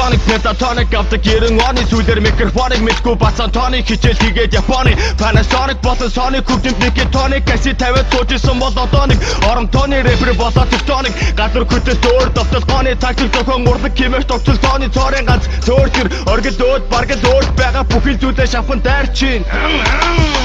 Tonic pentatonic авдаг 90 оны сүүлээр микрофоныг мэдгүй бацан тоник хичээл хийгээд Японы Panasonic болон Sony хөгжимд нэг тоник кассет 50 суужсэн бол одоо нэг орон тооны рэпер болоод тектоник гадар хөтөл дөөр довтлооны тактик зохион урлаг хэмээх тогтол тооны цорын ганц цөөрчөр оргил өөд баргал өөд байгаа бүхэл зүйлээ шавхан дайрчин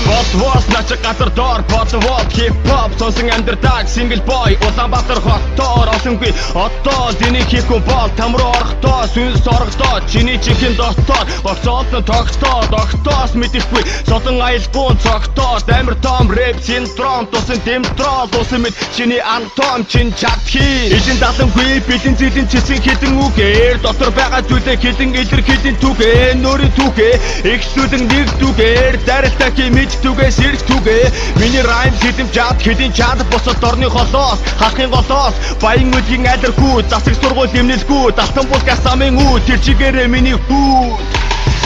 Босвос начиг газар доор бодвол хип хоп сонсон амьдрдаг сингл бой Улаанбаатар хотоор олонгүй одоо диний хийхгүй бол там руу орохдоо сүнс оргодоо чиний чихэн дотоод огцоолно тогтоос мэдэхгүй содон аялгуун цогтоод амар том рэп синдром тусан дэмтрол усан мэд чиний антом чин чадхи эдэн далангүй бэлэн зэлэн чисэн хідэн үгээр дотор байгаа зүйлээ хідэн илэрхийлэн түгээ нөрийн түгээ ихсүүлэн нэг түгээр дарилтаа химиж түгээ сэрх түгээ миний райм хідэн чад хідэн чад босод дорны холоос хахын голоос баян үлгийн айлэрхүү засаг сургууль эмнэлгүй далтан бул гасамын үү тэр чигээрээ миний хүү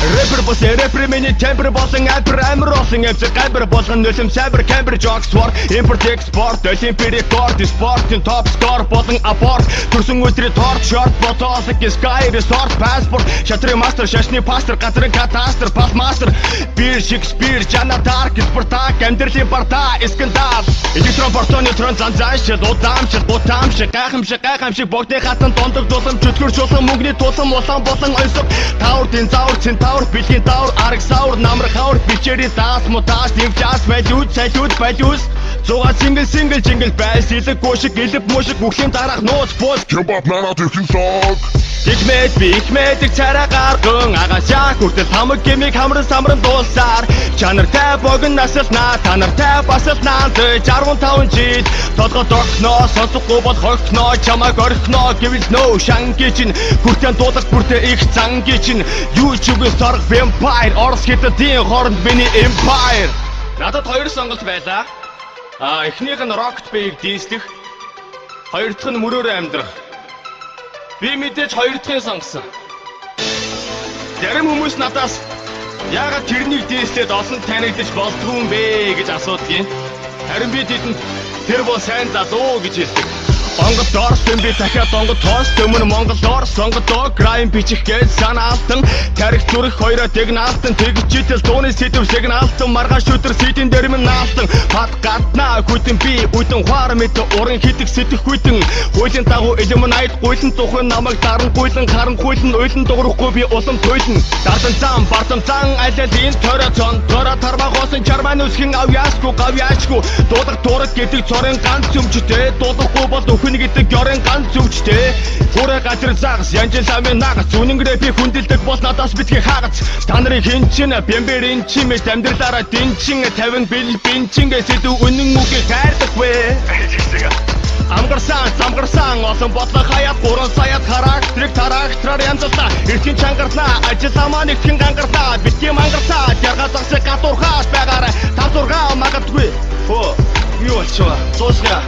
Рэпер босе рэпер миний темпер болон альбер амир олон эвзэг гайбер болгон нөлөм сайбер камбер жоксвор импорт экспорт олимпи рекорд спортын топ скор болон аборт төрсөн өдрийн торт шорт ботооск скай resort паспорт шатрын мастер шашны пастор газрын катастр пас мастер бир шекспир жана дарк спартак амьдралын барта эскандал электрон портон нейтрон занзаашил удаамшил бутаамшил гайхамшиг богдын хатан дондог дулам чөтгөр чулан мөнгөний тулам улаан болон ойсог таурдын заавар центавр бэлгийн таавар арга савар намрах хавар бичээрийн даас мутаас нэмжаас байлюус зугаа сингл жингл байс илэг гушиг илэг мушиг бүхлийн дараах нууц бус Хипхоп манад ихэн сог Ихмэдэг царай гарган агашаа хүртэл хамаг гэмиг хамран самран дуулсаар чанартай богн насалнаа танартай басалнаа 65 жил толгой догноо сонсохгүй бол хогтноо чамайг орхиноо гэвэл нөө шанги чин хүртэн дуулах бүртээ их занги чин юу ч үгүй сорг vampire орс хятадын хооронд миний empire надад хоёр сонголт байлаа эхнийх нь Rocket Bay-г дийслэх хоёр дахь нь мөрөөрөө амьдрах би мэдээж хоёр дахь нь сонгосон. Зарим хүмүүс надаас яагаад тэрнийг дийслээд олон танигдаж болдгүй юм бэ гэж асуудгийн. Харин би тэдэнд тэр бол сайн залуу гэж хэлдэг. Онгод дорс би дахиад онгод тоос төмөн Монгол дорс онгод доо грайм бичих гэж санаалтан тарих зүрх хоёроо дэгнаалтан тэгчитэл дууны сэдв сигналтан маргааш өдөр сэдийн дэрмэн наалтан пад гаднаа хүтэн би үдэн хаар мэд уран хитэг сэтэх хүтэн хуулийн дагуу элемнайт гуйлан тухын намайг даран гуйлан харан гуйлан уйлан дуурахгүй би улам туйлан дардан зам бартам зан алялын төрөцон төрө тармагоосын чарман үсгэн авьяасгүй гавьяачгүй дуудаг дуураг гэдэг цорын ганц өмчтэй дуудахгүй бол хүн гэдэг ёрын ганц зүвчтэй хүрээ газар загас янжил амын нагас үнэн рэпи хүндэлдэг бол надаас битгий хаагц та нарын хинчин бэмбэрийн чимэд амьдралаараа динчин 50 бил бинчин гэсэд үнэн үгийг хайрдаггүй Амгарсан олон бодлоо хаяад 3 саяад характерыг тарахтраар янзлаа эртний чангарнаа ажиллаа маань их хэн гангарнаа битгий мангарсаа ярга загсаа гатуурхаас байгаарай 5-6 магадгүй юу болчихваа суусгаа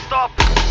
Stop!